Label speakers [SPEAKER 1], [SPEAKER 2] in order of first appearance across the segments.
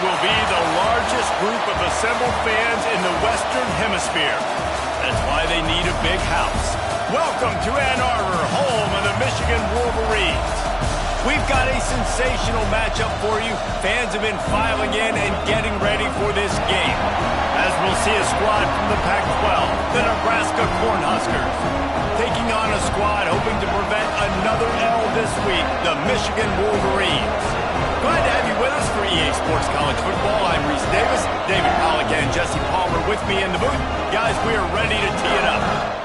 [SPEAKER 1] will be the largest group of assembled fans in the Western Hemisphere. That's why they need a big house. Welcome to Ann Arbor, home of the Michigan Wolverines. We've got a sensational matchup for you. Fans have been filing in and getting ready for this game. As we'll see a squad from the Pac-12, the Nebraska Cornhuskers, taking on a squad hoping to prevent another L this week, the Michigan Wolverines. Glad to have you with us for EA Sports College Football. I'm Reese Davis, David Pollack and Jesse Palmer with me in the booth. Guys, we are ready to tee it up.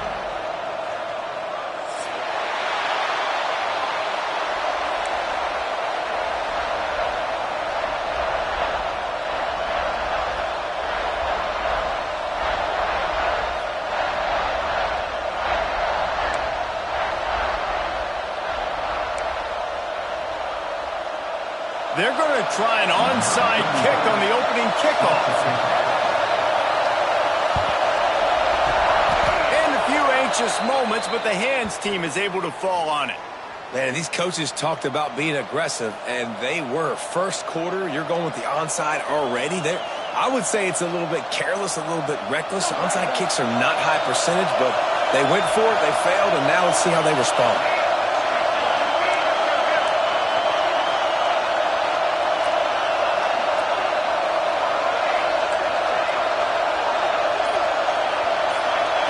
[SPEAKER 1] They're going to try an onside kick on the opening kickoff. And a few anxious moments, but the hands team is able to fall on it.
[SPEAKER 2] Man, these coaches talked about being aggressive, and they were. First quarter, you're going with the onside already. I would say it's a little bit careless, a little bit reckless. Onside kicks are not high percentage, but they went for it, they failed, and now let's see how they respond.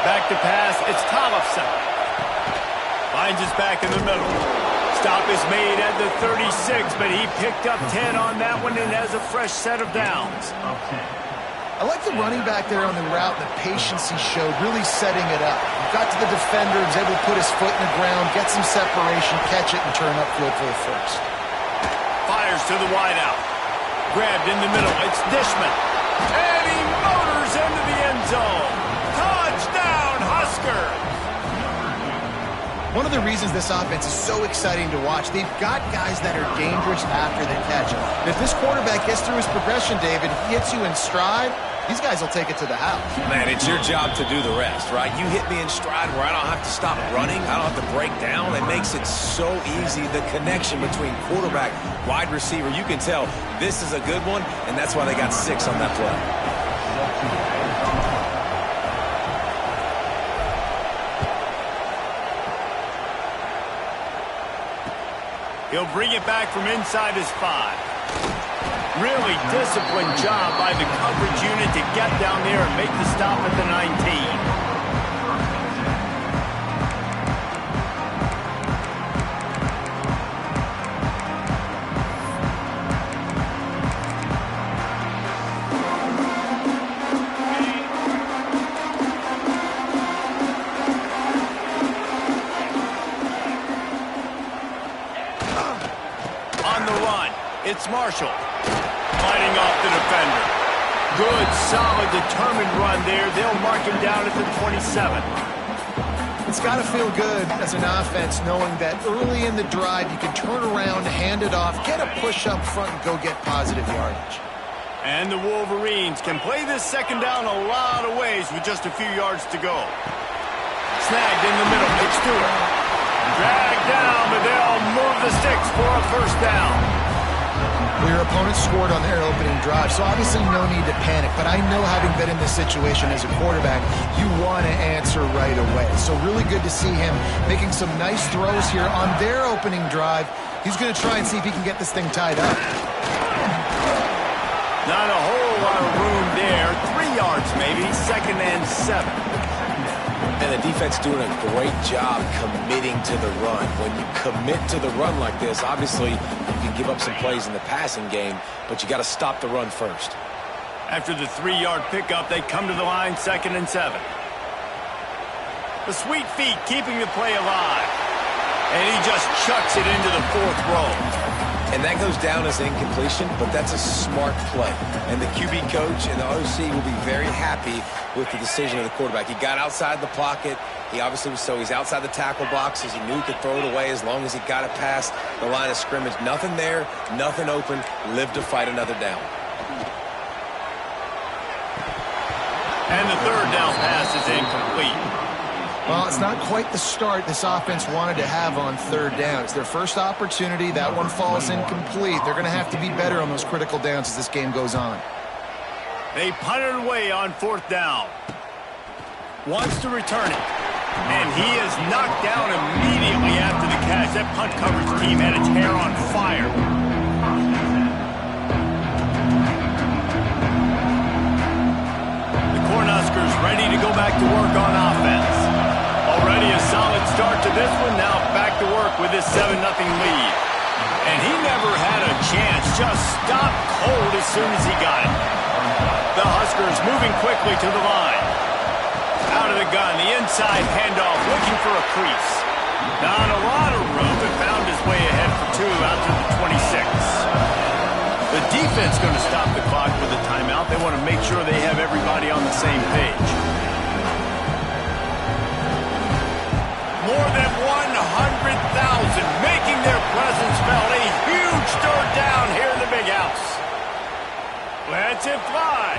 [SPEAKER 1] Back to pass, it's Tollefson. Finds his back in the middle. Stop is made at the 36, but he picked up 10 on that one and has a fresh set of downs.
[SPEAKER 3] I like the running back there on the route, the patience he showed, really setting it up. Got to the defender, was able to put his foot in the ground, get some separation, catch it, and turn upfield for the first.
[SPEAKER 1] Fires to the wideout. Grabbed in the middle, it's Dishman. And he motors into the end zone. Touchdown, Huskers!
[SPEAKER 3] One of the reasons this offense is so exciting to watch, they've got guys that are dangerous after the catch. If this quarterback gets through his progression, David, he hits you in stride, these guys will take it to the house.
[SPEAKER 2] Man, it's your job to do the rest, right? You hit me in stride where I don't have to stop running, I don't have to break down. It makes it so easy, the connection between quarterback, wide receiver. You can tell this is a good one, and that's why they got 6 on that play.
[SPEAKER 1] He'll bring it back from inside his 5. Really disciplined job by the coverage unit to get down there and make the stop at the 19. It's Marshall, fighting off the defender. Good, solid, determined run there. They'll mark him down at the 27.
[SPEAKER 3] It's got to feel good as an offense knowing that early in the drive you can turn around, hand it off, get a push up front, and go get positive yardage.
[SPEAKER 1] And the Wolverines can play this second down a lot of ways with just a few yards to go. Snagged in the middle. It's Stewart. Dragged down, but they'll move the sticks for a first down.
[SPEAKER 3] Well, your opponent scored on their opening drive, so obviously no need to panic. But I know, having been in this situation as a quarterback, you want to answer right away. So really good to see him making some nice throws here on their opening drive. He's going to try and see if he can get this thing tied up.
[SPEAKER 1] Not a whole lot of room there. 3 yards maybe, 2nd and 7.
[SPEAKER 2] And the defense doing a great job committing to the run. When you commit to the run like this, obviously you can give up some plays in the passing game, but you got to stop the run first.
[SPEAKER 1] After the 3-yard pickup, they come to the line, 2nd and 7. The sweet feet keeping the play alive. And he just chucks it into the 4th row.
[SPEAKER 2] And that goes down as an incompletion, but that's a smart play. And the QB coach and the OC will be very happy with the decision of the quarterback. He got outside the pocket. He obviously was, so he's outside the tackle boxes. He knew he could throw it away as long as he got it past the line of scrimmage. Nothing there, nothing open. Lived to fight another down.
[SPEAKER 1] And the 3rd down pass is incomplete.
[SPEAKER 3] Well, it's not quite the start this offense wanted to have on third down. It's their first opportunity. That one falls incomplete. They're going to have to be better on those critical downs as this game goes on.
[SPEAKER 1] They punt it away on fourth down. Wants to return it. And he is knocked down immediately after the catch. That punt coverage team had its hair on fire. The Cornhuskers ready to go back to work on offense. Already a solid start to this one. Now back to work with his 7-0 lead. And he never had a chance. Just stopped cold as soon as he got it. The Huskers moving quickly to the line. Out of the gun, the inside handoff, looking for a crease. Not a lot of room, but found his way ahead for 2 out to the 26. The defense going to stop the clock with a timeout. They want to make sure they have everybody on the same page. More than 100,000 making their presence felt. A huge third down here in the big house. Lets it fly.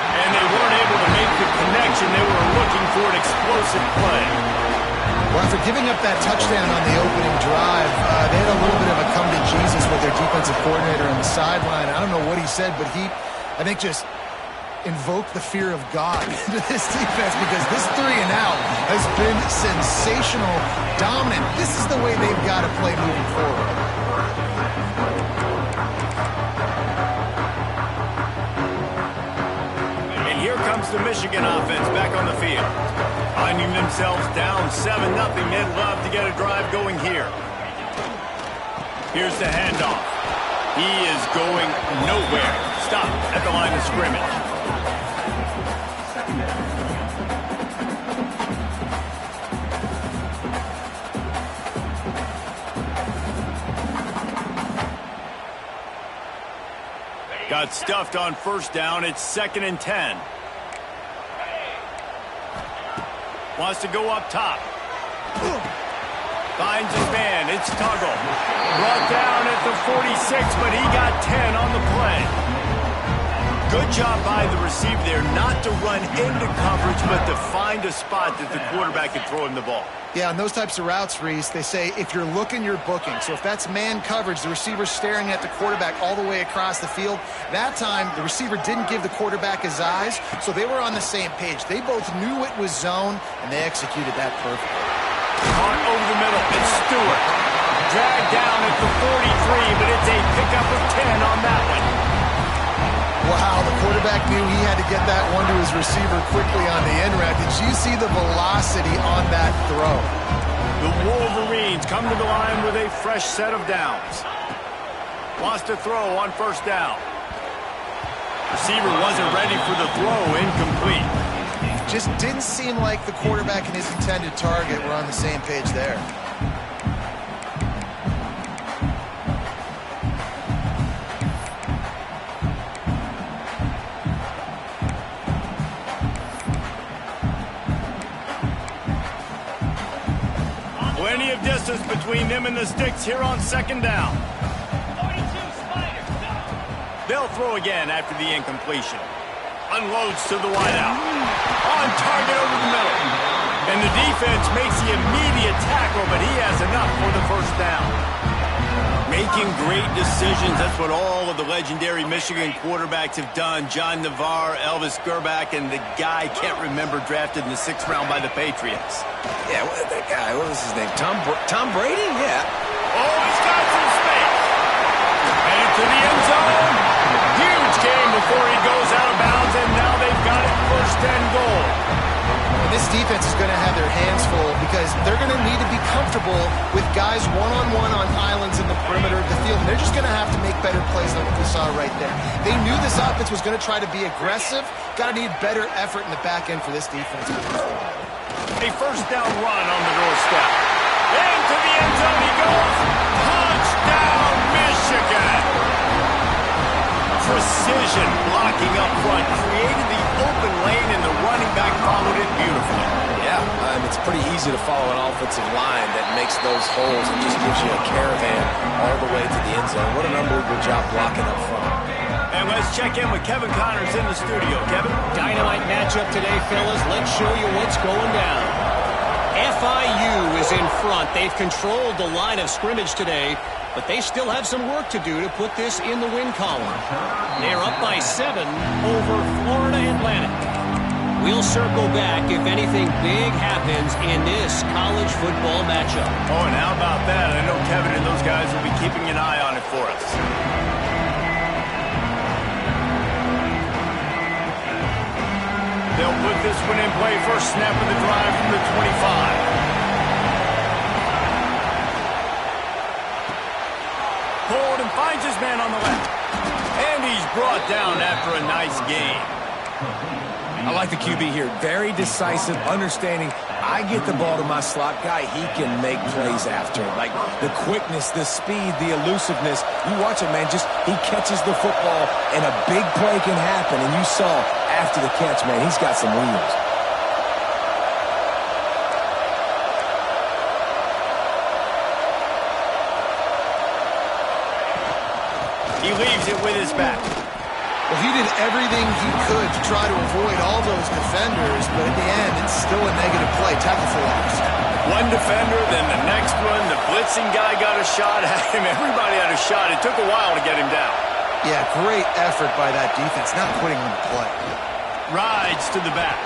[SPEAKER 1] And they weren't able to make the connection. They were looking for an explosive play.
[SPEAKER 3] Well, after giving up that touchdown on the opening drive, they had a little bit of a come to Jesus with their defensive coordinator on the sideline. I don't know what he said, but he, I think, just invoked the fear of God into this defense, because this 3-and-out has been sensational, dominant. This is the way they've got to play moving forward.
[SPEAKER 1] Here comes the Michigan offense back on the field. Finding themselves down 7-0. They'd love to get a drive going here. Here's the handoff. He is going nowhere. Stop at the line of scrimmage. Got stuffed on first down. It's 2nd and 10. Wants to go up top. Finds his man. It's Tuggle. Brought down at the 46, but he got 10 on the play. Good job by the receiver there not to run into coverage, but to find a spot that the quarterback can throw him the ball.
[SPEAKER 3] Yeah, on those types of routes, Reese, they say if you're looking, you're booking. So if that's man coverage, the receiver's staring at the quarterback all the way across the field. That time, the receiver didn't give the quarterback his eyes, so they were on the same page. They both knew it was zone, and they executed that perfectly.
[SPEAKER 1] Caught over the middle. It's Stewart. Dragged down at the 43, but it's a pickup of 10 on that one.
[SPEAKER 3] Wow, the quarterback knew he had to get that one to his receiver quickly on the end route. Did you see the velocity on that throw?
[SPEAKER 1] The Wolverines come to the line with a fresh set of downs. Wants to throw on first down. Receiver wasn't ready for the throw, incomplete.
[SPEAKER 3] Just didn't seem like the quarterback and his intended target were on the same page there.
[SPEAKER 1] Plenty of distance between them and the sticks here on second down. They'll throw again after the incompletion. Unloads to the wideout. On target over the middle. And the defense makes the immediate tackle, but he has enough for the first down. Making great decisions. That's what all of the legendary Michigan quarterbacks have done. John Navarre, Elvis Gerbach, and the guy, can't remember, drafted in the 6th round by the Patriots.
[SPEAKER 2] Yeah, that guy, what was his name? Tom Brady? Yeah.
[SPEAKER 1] Oh, he's got some space. And to the end zone. Huge game before he goes out of bounds, and now they've got it 1st and goal.
[SPEAKER 3] And this defense is going to have their hands full because they're going to need to be comfortable with guys one-on-one on islands in the perimeter of the field. And they're just going to have to make better plays than what we saw right there. They knew this offense was going to try to be aggressive. Got to need better effort in the back end for this defense.
[SPEAKER 1] A first down run on the doorstep. Into the end zone he goes. Touchdown, Michigan. Precision blocking up front. Created the open lane, and the running back followed it beautifully.
[SPEAKER 2] Yeah, it's pretty easy to follow an offensive line that makes those holes and just gives you a caravan all the way to the end zone. What an unbelievable job blocking up front.
[SPEAKER 1] And let's check in with Kevin Connors in the studio. Kevin?
[SPEAKER 4] Dynamite matchup today, fellas. Let's show you what's going down. FIU is in front. They've controlled the line of scrimmage today, but they still have some work to do to put this in the win column. They're up by 7 over Florida Atlantic. We'll circle back if anything big happens in this college football matchup.
[SPEAKER 1] Oh, and how about that? I know Kevin and those guys will be keeping an eye on it for us. They'll put this one in play. First snap of the drive from the 25. Pulled and finds his man on the left. And he's brought down after a nice gain.
[SPEAKER 2] I like the QB here. Very decisive, understanding I get the ball to my slot guy, he can make plays after it. Like the quickness, the speed, the elusiveness. You watch it, man, just he catches the football and a big play can happen. And you saw after the catch, man, he's got some wheels.
[SPEAKER 1] He leaves it with his back.
[SPEAKER 3] Well, he did everything he could to try to avoid all those defenders, but at the end, it's still a negative play. Tackle for loss.
[SPEAKER 1] One defender, then the next one. The blitzing guy got a shot at him. Everybody had a shot. It took a while to get him down.
[SPEAKER 3] Yeah, great effort by that defense, not quitting on the play.
[SPEAKER 1] Rides to the back.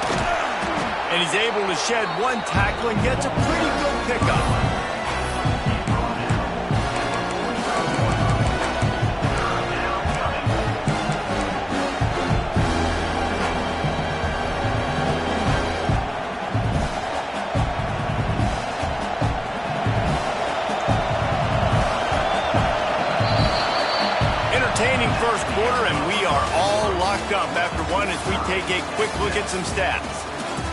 [SPEAKER 1] And he's able to shed one tackle and gets a pretty good pickup. First quarter, and we are all locked up after one as we take a quick look at some stats.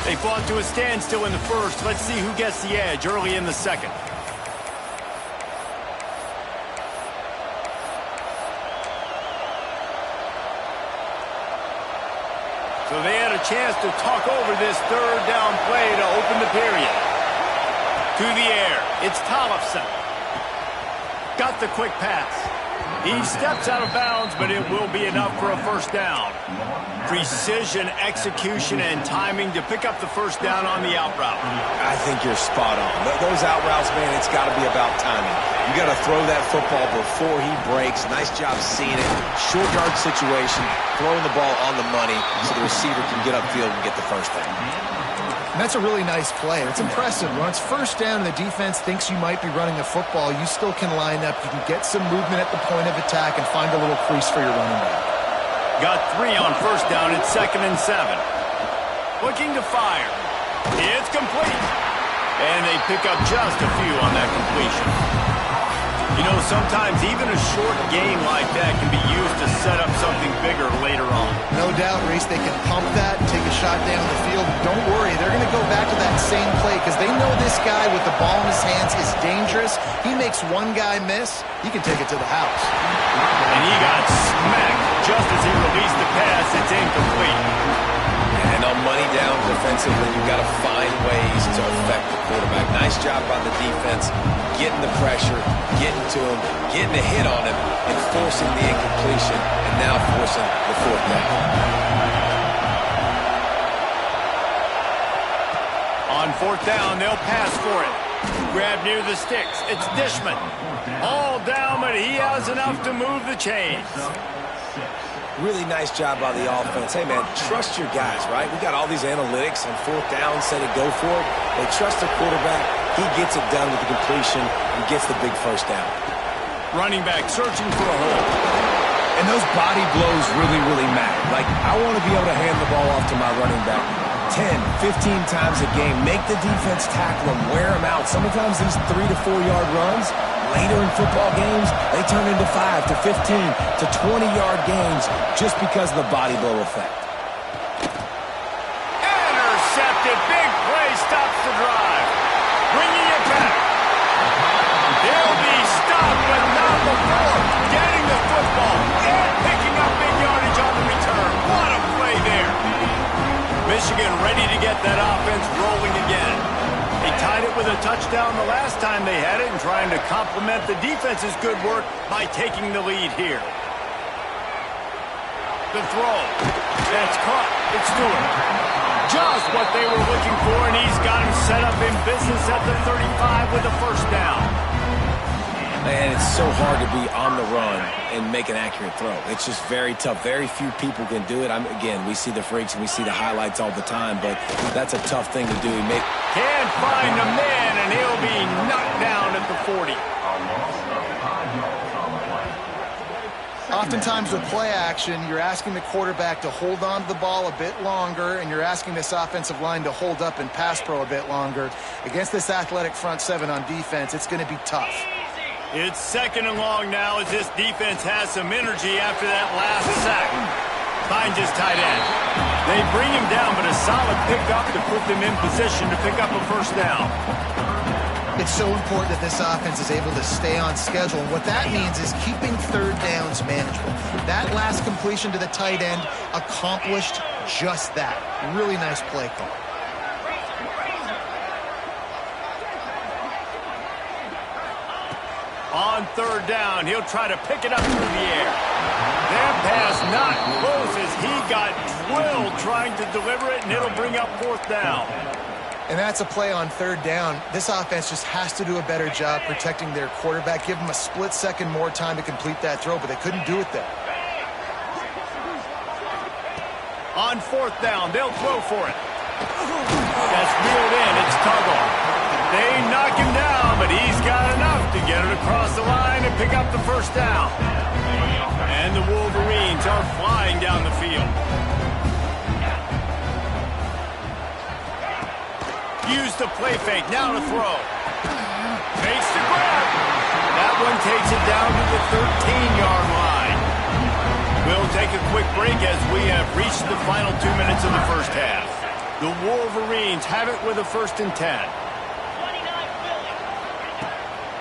[SPEAKER 1] They fought to a standstill in the first. Let's see who gets the edge early in the second. So they had a chance to talk over this third down play to open the period. To the air, it's Tollefson. Got the quick pass. He steps out of bounds, but it will be enough for a first down. Precision, execution, and timing to pick up the first down on the out route.
[SPEAKER 2] I think you're spot on. Those out routes, man, it's got to be about timing. You got to throw that football before he breaks. Nice job seeing it. Short yard situation, throwing the ball on the money so the receiver can get upfield and get the first down.
[SPEAKER 3] And that's a really nice play. It's impressive. When it's first down and the defense thinks you might be running the football, you still can line up. You can get some movement at the point of attack and find a little crease for your running back.
[SPEAKER 1] Got 3 on first down. It's 2nd and 7. Looking to fire. It's complete. And they pick up just a few on that completion. You know, sometimes even a short game like that can be used to set up something bigger later on.
[SPEAKER 3] No doubt, Reese, they can pump that, take a shot down the field. Don't worry, they're going to go back to that same play because they know this guy with the ball in his hands is dangerous. He makes one guy miss, he can take it to the house.
[SPEAKER 1] And he got smacked just as he released the pass. It's incomplete.
[SPEAKER 2] And on money down defensively, you've got to find ways to affect the quarterback. Nice job by the defense, getting the pressure, getting to him, getting a hit on him, and forcing the incompletion, and now forcing the fourth down.
[SPEAKER 1] On fourth down, they'll pass for it. Grab near the sticks. It's Dishman. All down, but he has enough to move the chains.
[SPEAKER 2] Really nice job by the offense. Hey, man, trust your guys, right? We got all these analytics on fourth down, said it, go for it. They trust the quarterback. He gets it done with the completion and gets the big first down.
[SPEAKER 1] Running back searching for a hole.
[SPEAKER 2] And those body blows really, really matter. Like, I want to be able to hand the ball off to my running back 10, 15 times a game. Make the defense tackle him, wear him out. Sometimes these 3 to 4 yard runs, later in football games, they turn into 5 to 15 to 20-yard gains just because of the body blow effect.
[SPEAKER 1] Intercepted. Big play stops the drive. Bringing it back. They'll be stopped, but not before getting the football and picking up big yardage on the return. What a play there. Michigan ready to get that offense rolling again. They tied it with a touchdown the last time they had it and trying to complement the defense's good work by taking the lead here. The throw. That's caught. It's Stewart. Just what they were looking for, and he's got him set up in business at the 35 with a first down.
[SPEAKER 2] And it's so hard to be on the run and make an accurate throw. It's just very tough. Very few people can do it. Again, we see the freaks and we see the highlights all the time, but that's a tough thing to do.
[SPEAKER 1] Can't find the man, and he'll be knocked down at the 40.
[SPEAKER 3] Oftentimes with play action, you're asking the quarterback to hold on to the ball a bit longer, and you're asking this offensive line to hold up and pass pro a bit longer. Against this athletic front seven on defense, it's going to be tough.
[SPEAKER 1] It's second and long now as this defense has some energy after that last sack. Finds his tight end. They bring him down, but a solid pickup to put them in position to pick up a first down.
[SPEAKER 3] It's so important that this offense is able to stay on schedule. And what that means is keeping third downs manageable. That last completion to the tight end accomplished just that. Really nice play call.
[SPEAKER 1] On third down, he'll try to pick it up through the air. That pass not close as he got drilled trying to deliver it, and it'll bring up fourth down.
[SPEAKER 3] And that's a play on third down. This offense just has to do a better job protecting their quarterback. Give them a split second more time to complete that throw, but they couldn't do it there.
[SPEAKER 1] On fourth down, they'll throw for it. That's reeled in. It's Tuggle. They knock him down, but he's got enough to get it across the line and pick up the first down. And the Wolverines are flying down the field. Use the play fake, now to throw. Fakes the grab. That one takes it down to the 13-yard line. We'll take a quick break as we have reached the final 2 minutes of the first half. The Wolverines have it with a first and 10.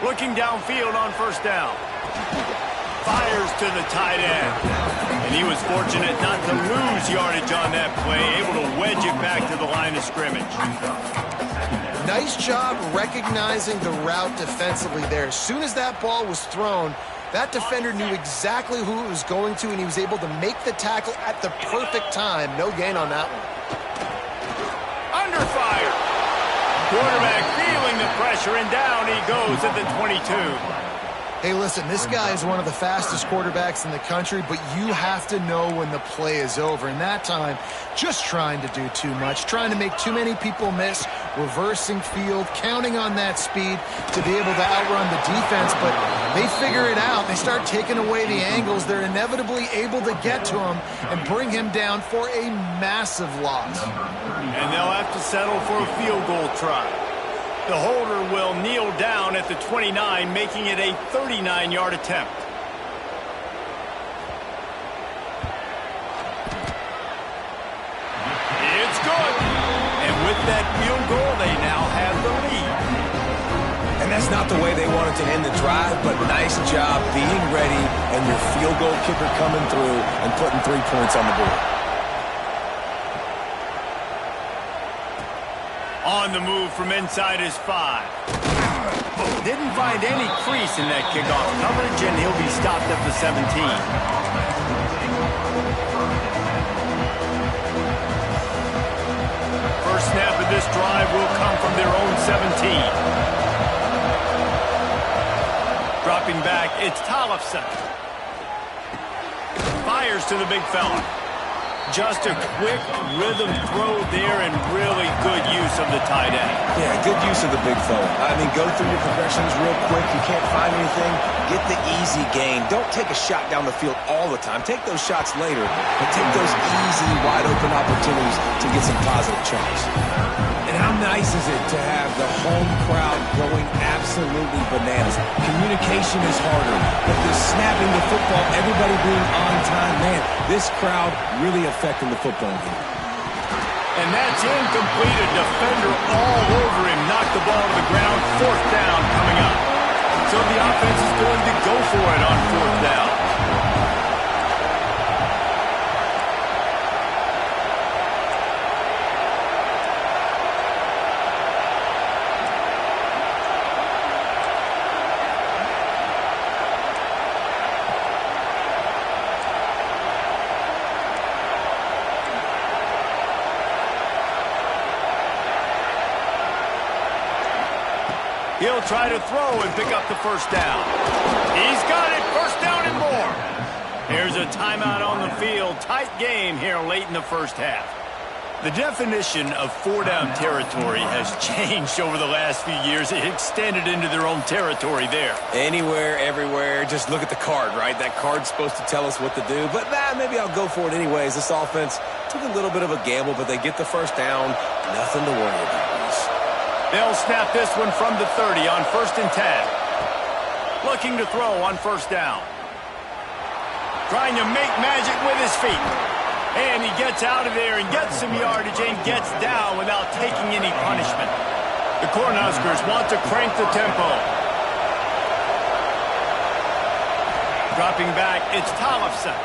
[SPEAKER 1] Looking downfield on first down. Fires to the tight end. And he was fortunate not to lose yardage on that play, able to wedge it back to the line of scrimmage.
[SPEAKER 3] Nice job recognizing the route defensively there. As soon as that ball was thrown, that defender knew exactly who it was going to, and he was able to make the tackle at the perfect time. No gain on that one.
[SPEAKER 1] Under fire. Quarterback feeling the pressure, and down he goes at the 22.
[SPEAKER 3] Hey, listen, this guy is one of the fastest quarterbacks in the country, but you have to know when the play is over. And that time, just trying to do too much, trying to make too many people miss, reversing field, counting on that speed to be able to outrun the defense. But they figure it out. They start taking away the angles. They're inevitably able to get to him and bring him down for a massive loss.
[SPEAKER 1] And they'll have to settle for a field goal try. The holder will kneel down at the 29, making it a 39-yard attempt. It's good. And with that field goal, they now have the lead.
[SPEAKER 2] And that's not the way they wanted to end the drive, but nice job being ready and your field goal kicker coming through and putting 3 points on the board.
[SPEAKER 1] On the move from inside his 5. Didn't find any crease in that kickoff coverage, and he'll be stopped at the 17. First snap of this drive will come from their own 17. Dropping back, it's Tollefson. Fires to the big fella. Just a quick rhythm throw there and really good use of the tight end.
[SPEAKER 2] Yeah, good use of the big fella. I mean, go through your progressions real quick. You can't find anything. Get the easy gain. Don't take a shot down the field all the time. Take those shots later, but take those easy, wide-open opportunities to get some positive chunks. And how nice is it to have the home crowd going absolutely bananas? Communication is harder, but the snapping the football, everybody being on time, man, this crowd really affecting the football game.
[SPEAKER 1] And that's incomplete. A defender all over him. Knocked the ball to the ground. Fourth down coming up. So the offense is going to go for it on fourth down. He'll try to throw and pick up the first down. He's got it. First down and more. Here's a timeout on the field. Tight game here late in the first half. The definition of four-down territory has changed over the last few years. It extended into their own territory there.
[SPEAKER 2] Anywhere, everywhere, just look at the card, right? That card's supposed to tell us what to do, but maybe I'll go for it anyways. This offense took a little bit of a gamble, but they get the first down. Nothing to worry about, Reese.
[SPEAKER 1] They'll snap this one from the 30 on 1st and 10. Looking to throw on first down. Trying to make magic with his feet. And he gets out of there and gets some yardage and gets down without taking any punishment. The Cornhuskers want to crank the tempo. Dropping back, it's Tollefson.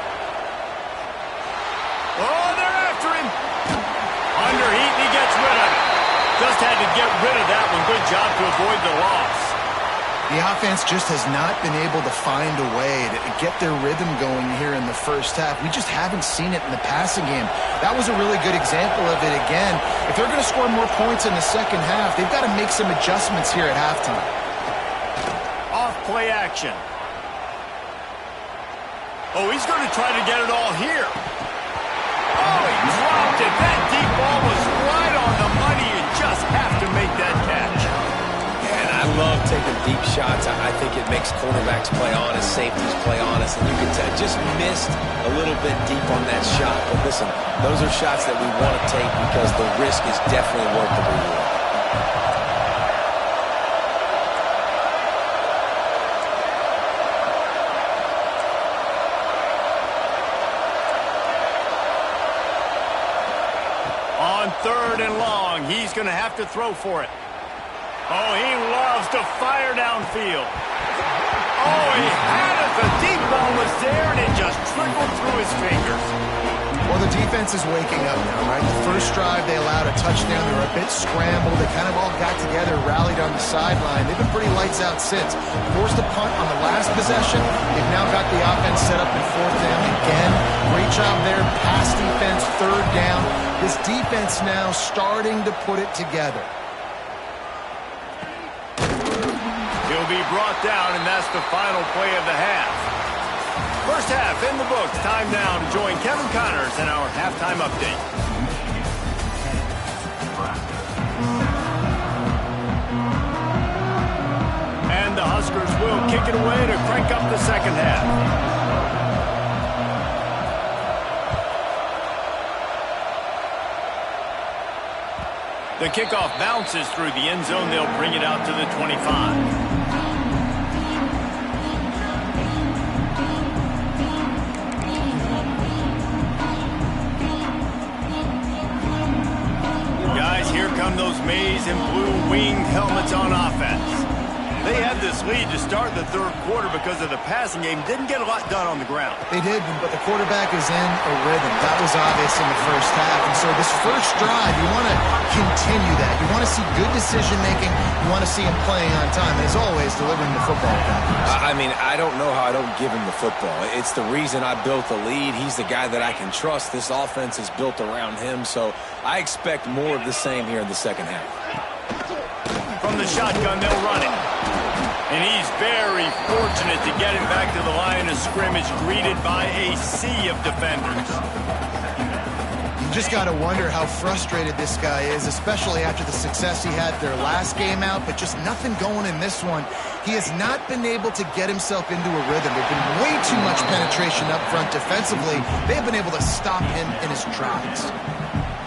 [SPEAKER 1] Oh, they're after him. Under heat, and he gets rid of it. Just had to get rid of that one. Good job to avoid the loss.
[SPEAKER 3] The offense just has not been able to find a way to get their rhythm going here in the first half. We just haven't seen it in the passing game. That was a really good example of it again. If they're going to score more points in the second half, they've got to make some adjustments here at halftime.
[SPEAKER 1] Off play action. Oh, he's going to try to get it all here. Oh, he dropped it. That deep ball was right on the money. You just have to make that catch.
[SPEAKER 2] I love taking deep shots. I think it makes cornerbacks play honest, safeties play honest, and you can tell just missed a little bit deep on that shot. But listen, those are shots that we want to take because the risk is definitely worth the reward.
[SPEAKER 1] On 3rd and long, he's going to have to throw for it. Oh, he loves to fire downfield. Oh, he had it. The deep ball was there, and it just trickled through his fingers.
[SPEAKER 3] Well, the defense is waking up now, right? The first drive, they allowed a touchdown. They were a bit scrambled. They kind of all got together, rallied on the sideline. They've been pretty lights out since. Forced a punt on the last possession. They've now got the offense set up in 4th down again. Great job there. Pass defense, 3rd down. This defense now starting to put it together.
[SPEAKER 1] He'll be brought down, and that's the final play of the half. First half in the books. Time now to join Kevin Connors in our halftime update. And the Huskers will kick it away to crank up the second half. The kickoff bounces through the end zone. They'll bring it out to the 25. Guys, here come those maize and blue winged helmets on offense. They had this lead to start the 3rd quarter because of the passing game. Didn't get a lot done on the ground.
[SPEAKER 3] They did, but the quarterback is in a rhythm. That was obvious in the first half. And so this first drive, you want to continue that. You want to see good decision-making. You want to see him playing on time. And as always, delivering the football.
[SPEAKER 2] I mean, I don't know how I don't give him the football. It's the reason I built the lead. He's the guy that I can trust. This offense is built around him. So I expect more of the same here in the second half.
[SPEAKER 1] From the shotgun, they'll run it. And he's very fortunate to get him back to the line of scrimmage, greeted by a sea of defenders.
[SPEAKER 3] You just got to wonder how frustrated this guy is, especially after the success he had their last game out, but just nothing going in this one. He has not been able to get himself into a rhythm. There's been way too much penetration up front defensively. They've been able to stop him in his tracks.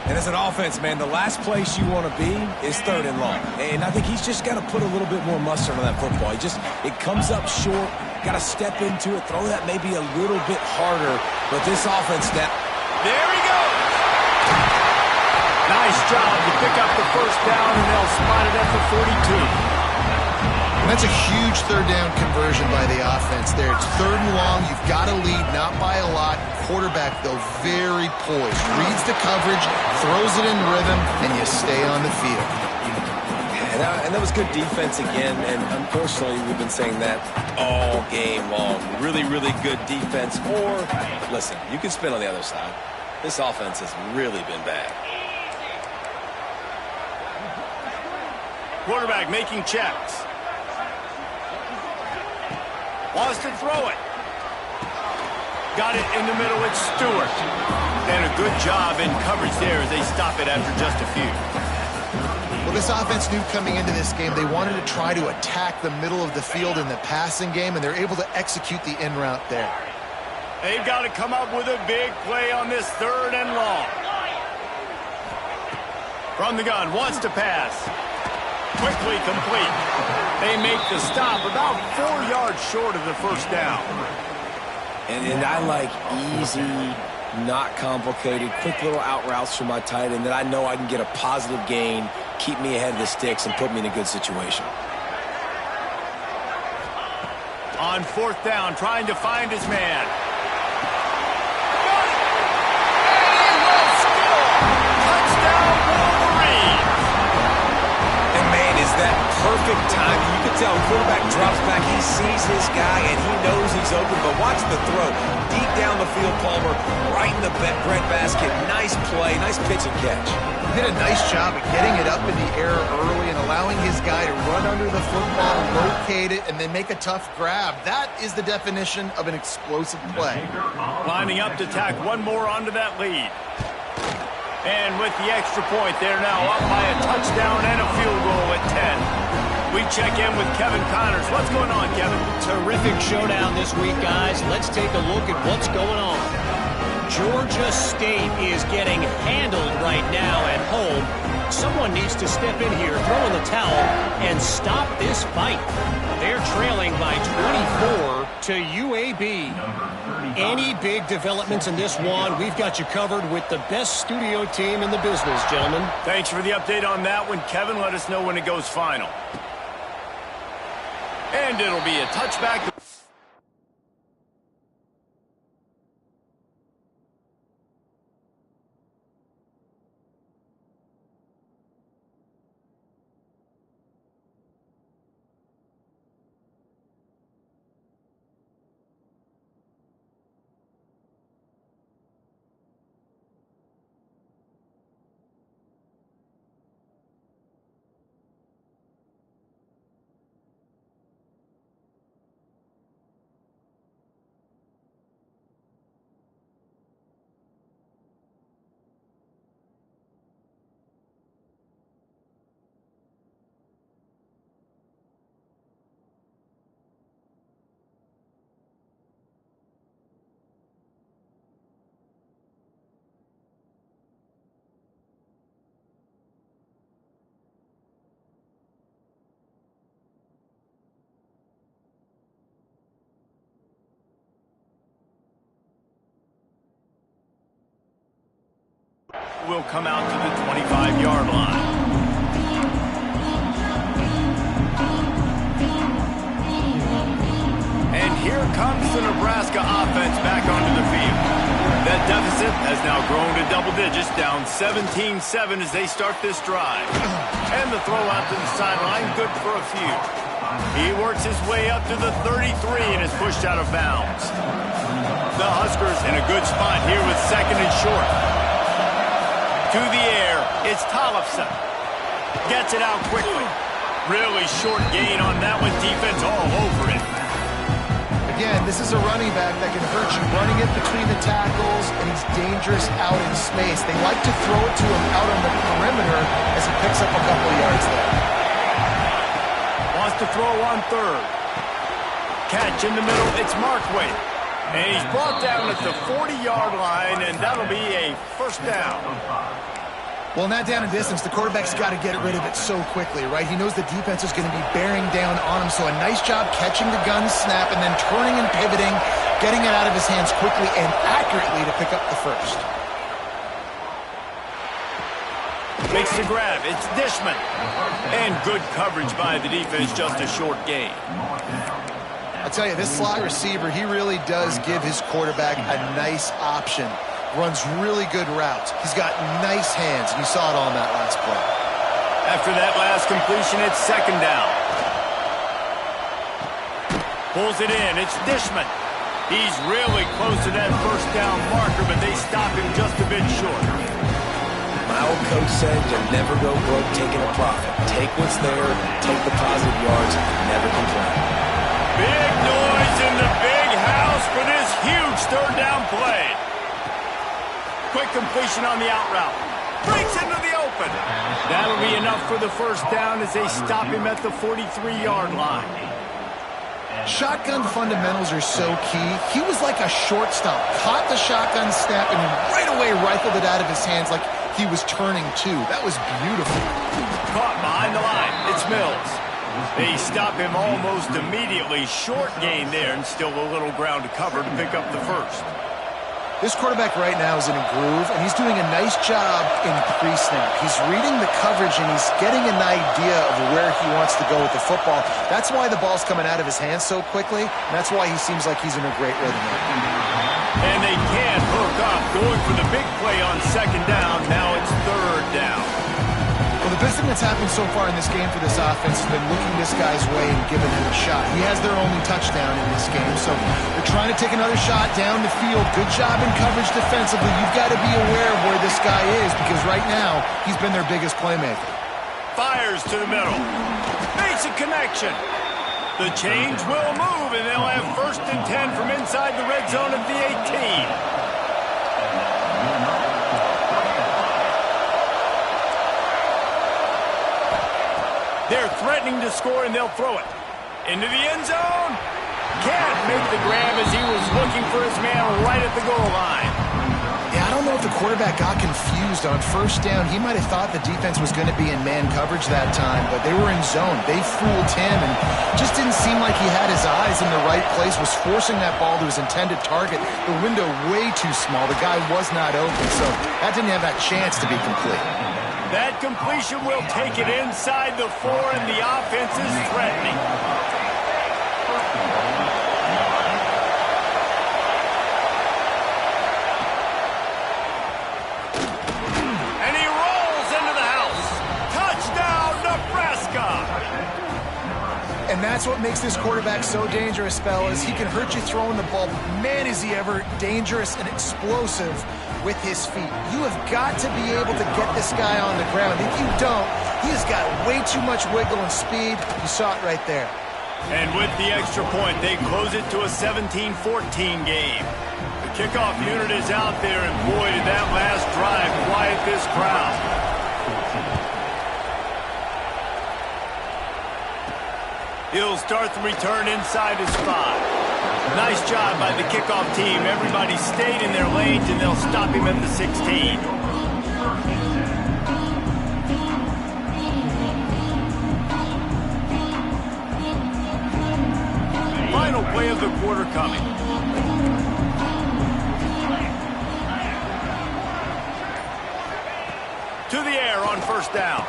[SPEAKER 2] And as an offense, man, the last place you want to be is 3rd and long. And I think he's just got to put a little bit more mustard on that football. It comes up short, got to step into it, throw that maybe a little bit harder. But this offense now.
[SPEAKER 1] There he goes. Nice job to pick up the first down, and they'll spot it at the 42.
[SPEAKER 3] And that's a huge 3rd down conversion by the offense there. It's 3rd and long. You've got to lead, not by a lot. Quarterback, though, very poised. Reads the coverage, throws it in rhythm, and you stay on the field.
[SPEAKER 2] And that was good defense again. And unfortunately, we've been saying that all game long. Really, really good defense. Or, listen, you can spin on the other side. This offense has really been bad.
[SPEAKER 1] Quarterback making checks. Wants to throw it. Got it in the middle. It's Stewart. And a good job in coverage there as they stop it after just a few.
[SPEAKER 3] Well, this offense knew coming into this game they wanted to try to attack the middle of the field in the passing game, and they're able to execute the in route there.
[SPEAKER 1] They've got to come up with a big play on this 3rd and long. From the gun, wants to pass. Quickly complete. They make the stop about 4 yards short of the first down.
[SPEAKER 2] And I like easy, not complicated, quick little out routes for my tight end that I know I can get a positive gain, keep me ahead of the sticks, and put me in a good situation.
[SPEAKER 1] On 4th down, trying to find his man. Touchdown, Wolverine!
[SPEAKER 2] And man, is that perfect time. You can tell quarterback drops back. He sees his guy, and he knows he's open. But watch the throw. Deep down the field, Palmer, right in the breadbasket. Nice play, nice pitch and catch.
[SPEAKER 3] He did a nice job of getting it up in the air early and allowing his guy to run under the football, locate it, and then make a tough grab. That is the definition of an explosive play.
[SPEAKER 1] Lining up to tack one more onto that lead. And with the extra point, they're now up by a touchdown and a field goal at 10. We check in with Kevin Connors. What's going on, Kevin?
[SPEAKER 4] Terrific showdown this week, guys. Let's take a look at what's going on. Georgia State is getting handled right now at home. Someone needs to step in here, throw in the towel, and stop this fight. They're trailing by 24 to UAB. Any big developments in this one, we've got you covered with the best studio team in the business, gentlemen.
[SPEAKER 1] Thanks for the update on that one, Kevin. Let us know when it goes final. And it'll be a touchback. Will come out to the 25-yard line. And here comes the Nebraska offense back onto the field. That deficit has now grown to double digits, down 17-7 as they start this drive. And the throw out to the sideline, good for a few. He works his way up to the 33 and is pushed out of bounds. The Huskers in a good spot here with 2nd and short. To the air, it's Tollefson. Gets it out quickly. Really short gain on that one. Defense all over it.
[SPEAKER 3] Again, this is a running back that can hurt you running it between the tackles, and he's dangerous out in space. They like to throw it to him out on the perimeter as he picks up a couple of yards there.
[SPEAKER 1] Wants to throw on 3rd. Catch in the middle, it's Markway. And he's brought down at the 40-yard line, and that'll be a first down.
[SPEAKER 3] Well, in that down and distance, the quarterback's got to get rid of it so quickly, right? He knows the defense is going to be bearing down on him, so a nice job catching the gun snap and then turning and pivoting, getting it out of his hands quickly and accurately to pick up the first.
[SPEAKER 1] Makes the grab. It's Dishman. And good coverage by the defense, just a short gain.
[SPEAKER 3] I'll tell you, this slot receiver, he really does give his quarterback a nice option. Runs really good routes. He's got nice hands, and you saw it all in that last play.
[SPEAKER 1] After that last completion, it's 2nd down. Pulls it in. It's Dishman. He's really close to that first down marker, but they stop him just a bit short.
[SPEAKER 2] My old coach said you'll never go broke taking a profit. Take what's there, take the positive yards, and never complain.
[SPEAKER 1] Big noise in completion on the out route. Breaks into the open. That'll be enough for the first down as they stop him at the 43-yard line.
[SPEAKER 3] Shotgun fundamentals are so key. He was like a shortstop. Caught the shotgun snap and right away rifled it out of his hands like he was turning too. That was beautiful.
[SPEAKER 1] Caught behind the line. It's Mills. They stop him almost immediately. Short gain there and still a little ground to cover to pick up the first.
[SPEAKER 3] This quarterback right now is in a groove, and he's doing a nice job in pre-snap. He's reading the coverage, and he's getting an idea of where he wants to go with the football. That's why the ball's coming out of his hands so quickly, and that's why he seems like he's in a great rhythm.
[SPEAKER 1] And they can't hook up. Going for the big play on second down. Now it's third down.
[SPEAKER 3] Well, the best thing that's happened so far in this game for this offense has been looking this guy's way and giving him a shot. He has their only touchdown in this game, so they're trying to take another shot down the field. Good job in coverage defensively. You've got to be aware of where this guy is because right now he's been their biggest playmaker.
[SPEAKER 1] Fires to the middle. Makes a connection. The change will move, and they'll have 1st and 10 from inside the red zone at the 18. They're threatening to score, and they'll throw it. Into the end zone. Can't make the grab as he was looking for his man right at the goal line.
[SPEAKER 3] Yeah, I don't know if the quarterback got confused on first down. He might have thought the defense was going to be in man coverage that time, but they were in zone. They fooled him, and just didn't seem like he had his eyes in the right place, was forcing that ball to his intended target. The window way too small. The guy was not open, so that didn't have that chance to be complete.
[SPEAKER 1] That completion will take it inside the 4, and the offense is threatening. And he rolls into the house. Touchdown, Nebraska!
[SPEAKER 3] And that's what makes this quarterback so dangerous, fellas. He can hurt you throwing the ball, but man, is he ever dangerous and explosive with his feet. You have got to be able to get this guy on the ground. If you don't, he has got way too much wiggle and speed. You saw it right there.
[SPEAKER 1] And with the extra point, they close it to a 17-14 game. The kickoff unit is out there, and boy, did that last drive quiet this crowd. He'll start the return inside his 5. Nice job by the kickoff team. Everybody stayed in their lanes, and they'll stop him at the 16. Final play of the quarter coming. To the air on first down.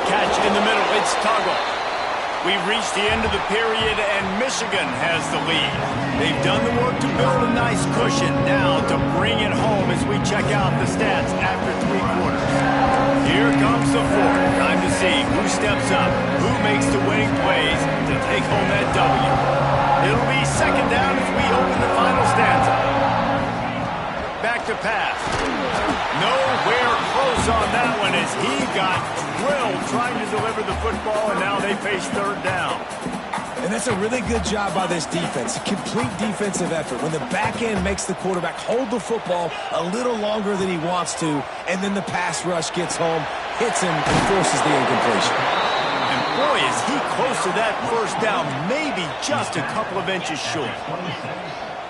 [SPEAKER 1] Catch in the middle. It's Tuggle. We've reached the end of the period, and Michigan has the lead. They've done the work to build a nice cushion. Now to bring it home as we check out the stats after 3 quarters. Here comes the 4th. Time to see who steps up, who makes the winning plays to take home that W. It'll be second down as we open the final stanza. Back to pass. Nowhere close on that one as he got drilled trying to deliver the football, and now they face third down.
[SPEAKER 2] And that's a really good job by this defense. Complete defensive effort. When the back end makes the quarterback hold the football a little longer than he wants to, and then the pass rush gets home, hits him, and forces the incompletion.
[SPEAKER 1] And boy, is he close to that first down, maybe just a couple of inches short.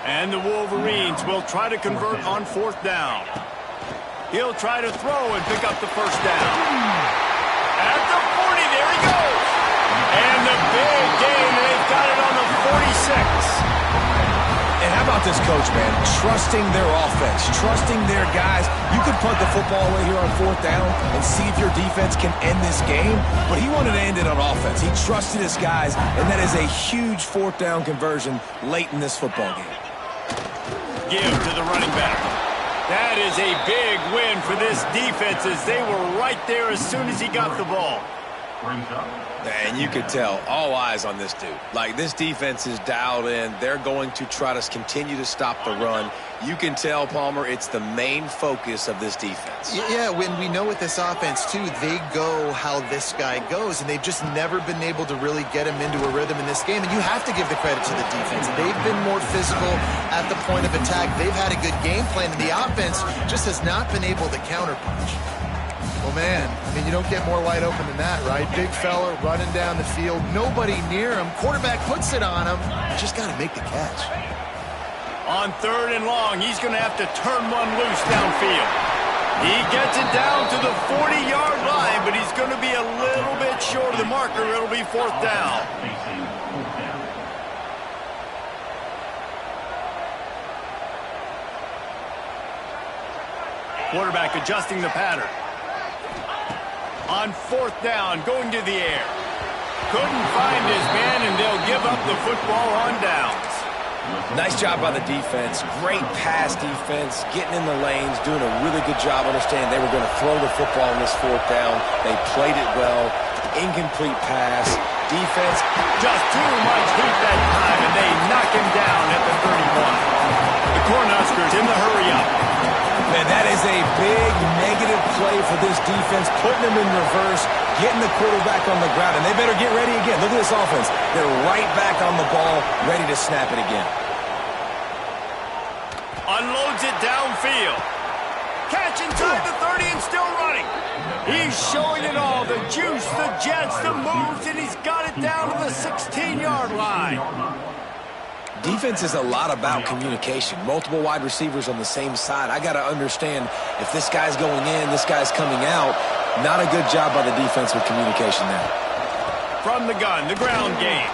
[SPEAKER 1] And the Wolverines will try to convert on 4th down. He'll try to throw and pick up the first down. At the 40, there he goes. And the big gain, and they've got it on the 46.
[SPEAKER 2] And how about this coach, man? Trusting their offense, trusting their guys. You could punt the football away here on 4th down and see if your defense can end this game, but he wanted to end it on offense. He trusted his guys, and that is a huge 4th down conversion late in this football game.
[SPEAKER 1] Give to the running back. That is a big win for this defense as they were right there as soon as he got the ball.
[SPEAKER 2] And you could tell, all eyes on this dude. Like, this defense is dialed in. They're going to try to continue to stop the run. You can tell, Palmer, it's the main focus of this defense.
[SPEAKER 3] Yeah, when we know with this offense, too, they go how this guy goes, and they've just never been able to really get him into a rhythm in this game. And you have to give the credit to the defense. They've been more physical at the point of attack. They've had a good game plan, and the offense just has not been able to counterpunch. Well, man, I mean, you don't get more wide open than that, right? Big fella running down the field, nobody near him. Quarterback puts it on him. Just got to make the catch.
[SPEAKER 1] On 3rd and long, he's going to have to turn one loose downfield. He gets it down to the 40-yard line, but he's going to be a little bit short of the marker. It'll be 4th down. Quarterback adjusting the pattern. On 4th down, going to the air. Couldn't find his man, and they'll give up the football on downs.
[SPEAKER 2] Nice job by the defense. Great pass defense, getting in the lanes, doing a really good job understanding they were going to throw the football on this 4th down. They played it well. Incomplete pass. Defense,
[SPEAKER 1] just too much heat that time, and they knock him down at the 31. The Cornhuskers in the hurry-up.
[SPEAKER 2] man, that is a big negative play for this defense, putting them in reverse, getting the quarterback on the ground, and they better get ready again. Look at this offense. They're right back on the ball, ready to snap it again.
[SPEAKER 1] Unloads it downfield. Catch inside the 30 and still running. He's showing it all, the juice, the jets, the moves, and he's got it down to the 16-yard line.
[SPEAKER 2] Defense is a lot about communication. Multiple wide receivers on the same side. I got to understand if this guy's going in, this guy's coming out. Not a good job by the defense with communication there.
[SPEAKER 1] From the gun, the ground game.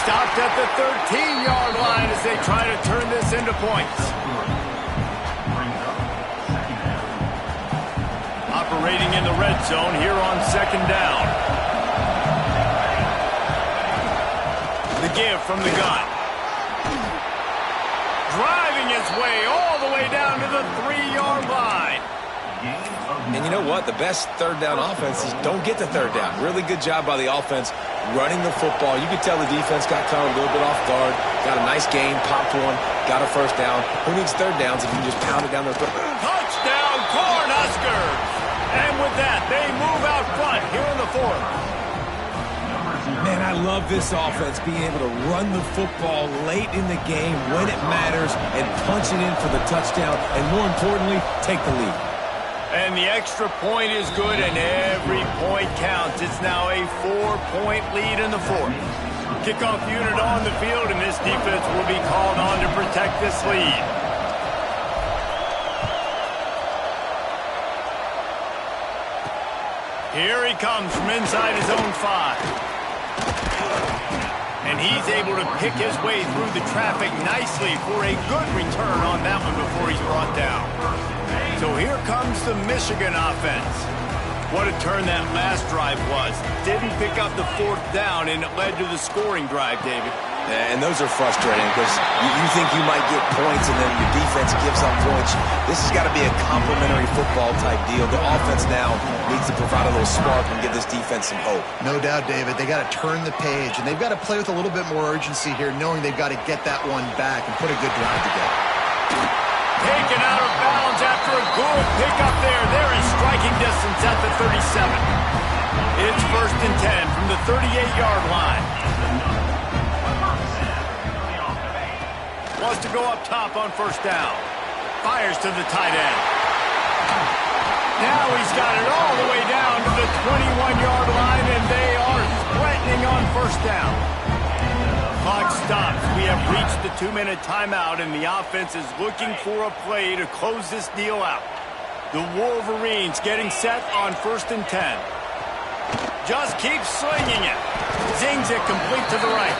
[SPEAKER 1] Stopped at the 13-yard line as they try to turn this into points. Operating in the red zone here on second down. The give from the gun. Driving his way all the way down to the 3-yard line.
[SPEAKER 2] And you know what? The best third down offenses don't get to third down. Really good job by the offense running the football. You could tell the defense got caught a little bit off guard. Got a nice gain, popped one, got a first down. Who needs third downs if you can just pound it down their throat?
[SPEAKER 1] Touchdown, Cornhuskers! And with that, they move out front here in the fourth.
[SPEAKER 2] Man, I love this offense, being able to run the football late in the game when it matters and punch it in for the touchdown, and more importantly, take the lead.
[SPEAKER 1] And the extra point is good, and every point counts. It's now a 4-point lead in the fourth. Kickoff unit on the field, and this defense will be called on to protect this lead. Here he comes from inside his own 5. And he's able to pick his way through the traffic nicely for a good return on that one before he's brought down. So here comes the Michigan offense. What a turn that last drive was. Didn't pick up the 4th down, and it led to the scoring drive, David.
[SPEAKER 2] And those are frustrating because you think you might get points and then your defense gives up points. This has got to be a complementary football type deal. The offense now needs to provide a little spark and give this defense some hope.
[SPEAKER 3] No doubt, David. They got to turn the page, and they've got to play with a little bit more urgency here, knowing they've got to get that one back and put a good drive together.
[SPEAKER 1] Taken out of bounds after a good pickup there. They're in striking distance at the 37. It's 1st and 10 from the 38-yard line. Wants to go up top on 1st down. Fires to the tight end. Now he's got it all the way down to the 21-yard line, and they are threatening on 1st down. Clock stops. We have reached the 2-minute timeout, and the offense is looking for a play to close this deal out. The Wolverines getting set on 1st and 10. Just keeps slinging it. Zings it complete to the right.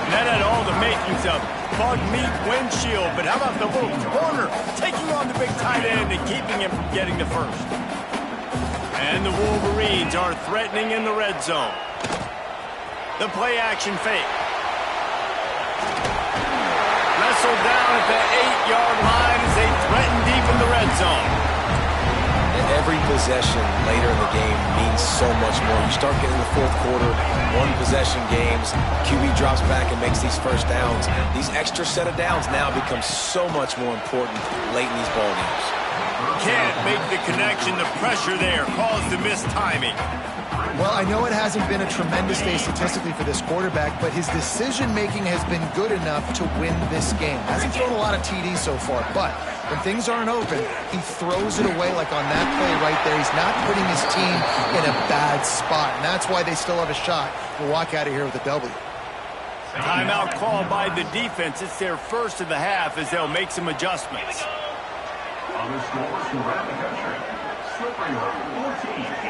[SPEAKER 1] And that had all the makings of bug meat windshield, but how about the little corner taking on the big tight end and keeping him from getting the first? And the Wolverines are threatening in the red zone. The play action fake. Wrestled down at the 8-yard line as they threaten deep in the red zone.
[SPEAKER 2] every possession later in the game means so much more. You start getting the fourth quarter, one-possession games, QB drops back and makes these first downs. These extra set of downs now become so much more important late in these ball games.
[SPEAKER 1] Can't make the connection. The pressure there caused the missed timing.
[SPEAKER 3] Well, I know it hasn't been a tremendous day statistically for this quarterback, but his decision-making has been good enough to win this game. Hasn't thrown a lot of TDs so far, but when things aren't open, he throws it away like on that play right there. He's not putting his team in a bad spot, and that's why they still have a shot to walk out of here with a W.
[SPEAKER 1] Timeout called by the defense. It's their first of the half as they'll make some adjustments.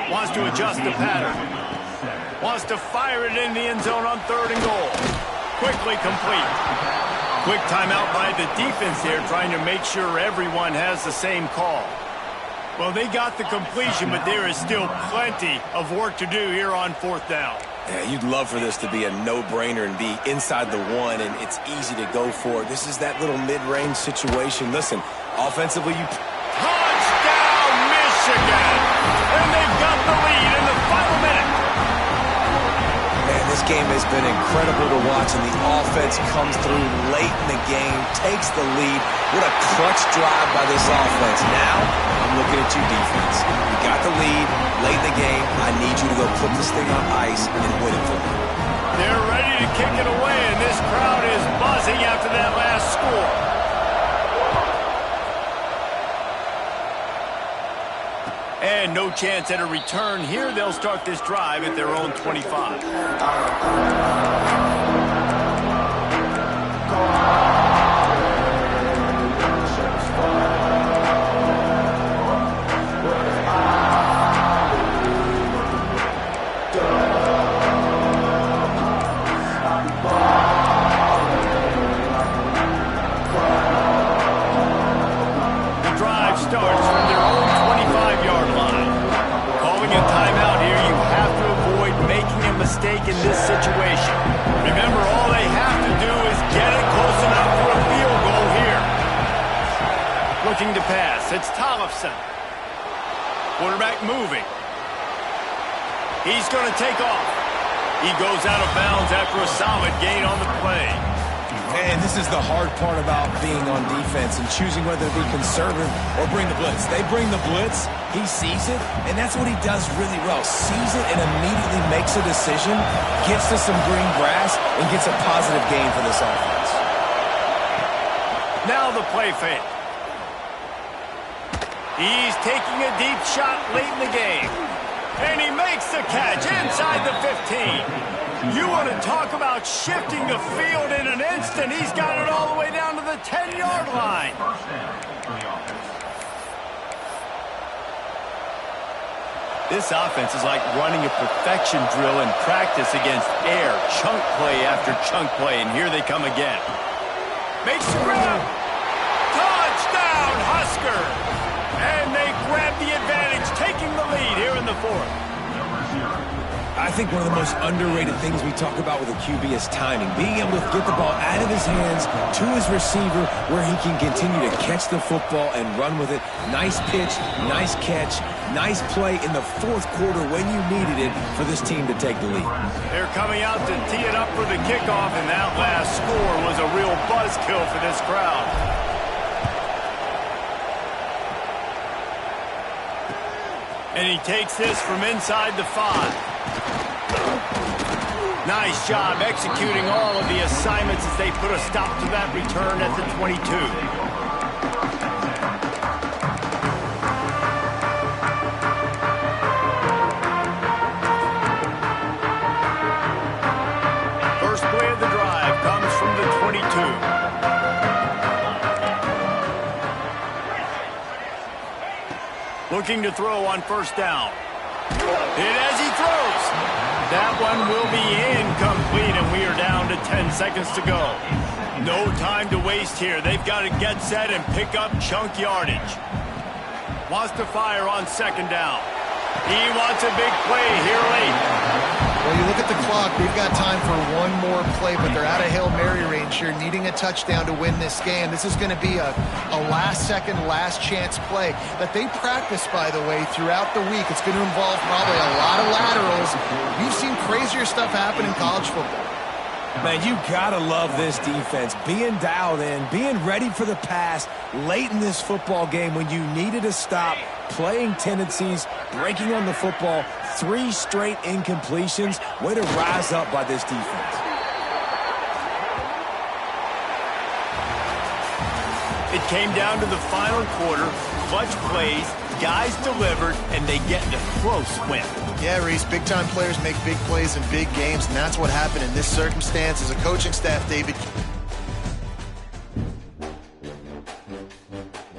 [SPEAKER 1] Wants to adjust the pattern. Wants to fire it in the end zone on 3rd and goal. Quickly complete. Quick timeout by the defense there, trying to make sure everyone has the same call. Well, they got the completion, but there is still plenty of work to do here on 4th down.
[SPEAKER 2] Yeah, you'd love for this to be a no-brainer and be inside the one, and it's easy to go for. This is that little mid-range situation. Listen, offensively, you...
[SPEAKER 1] Touchdown, Michigan! And they've got the lead in the final minute.
[SPEAKER 2] Man, this game has been incredible to watch, and the offense comes through late in the game, takes the lead. What a clutch drive by this offense. Now, I'm looking at you, defense. You got the lead late in the game. I need you to go put this thing on ice and win it for me.
[SPEAKER 1] They're ready to kick it away, and this crowd is buzzing after that last score. And no chance at a return here. They'll start this drive at their own 25. The drive starts from their own 25-yard line. Calling a timeout here, you have to avoid making a mistake in this situation. Remember, all they have to do is get it close enough for a field goal here. Looking to pass. It's Tollefson. Quarterback moving. He's going to take off. He goes out of bounds after a solid gain on the play.
[SPEAKER 2] And this is the hard part about being on defense and choosing whether to be conservative or bring the blitz. They bring the blitz, he sees it, and that's what he does really well. Sees it and immediately makes a decision, gets to some green grass, and gets a positive gain for this offense.
[SPEAKER 1] Now the play fake. He's taking a deep shot late in the game. And he makes the catch inside the 15. You want to talk about shifting the field in an instant. He's got it all the way down to the 10-yard line. This offense is like running a perfection drill in practice against air. Chunk play after chunk play, and here they come again. Makes the grab. Touchdown, Husker. And they grab the advantage, taking the lead here in the 4th.
[SPEAKER 2] I think one of the most underrated things we talk about with a QB is timing. Being able to get the ball out of his hands to his receiver where he can continue to catch the football and run with it. Nice pitch, nice catch, nice play in the 4th quarter when you needed it for this team to take the lead.
[SPEAKER 1] They're coming out to tee it up for the kickoff, and that last score was a real buzzkill for this crowd. And he takes this from inside the 5. Nice job executing all of the assignments as they put a stop to that return at the 22. First play of the drive comes from the 22. Looking to throw on 1st down. Hit as he throws. That one will be incomplete, and we are down to 10 seconds to go. No time to waste here. They've got to get set and pick up chunk yardage. Wants to fire on 2nd down. He wants a big play here late.
[SPEAKER 3] Well, you look at the clock, they've got time for one more play, but they're out of Hail Mary range here, needing a touchdown to win this game. This is going to be a last-second, last-chance play that they practice, by the way, throughout the week. It's going to involve probably a lot of laterals. We've seen crazier stuff happen in college football.
[SPEAKER 2] Man, you gotta love this defense. Being dialed in, being ready for the pass late in this football game when you needed to stop, playing tendencies, breaking on the football, 3 straight incompletions. Way to rise up by this defense.
[SPEAKER 1] It came down to the final quarter, clutch plays, guys delivered, and they get a close win.
[SPEAKER 3] Yeah, Reese, big-time players make big plays in big games, and that's what happened in this circumstance. As a coaching staff, David,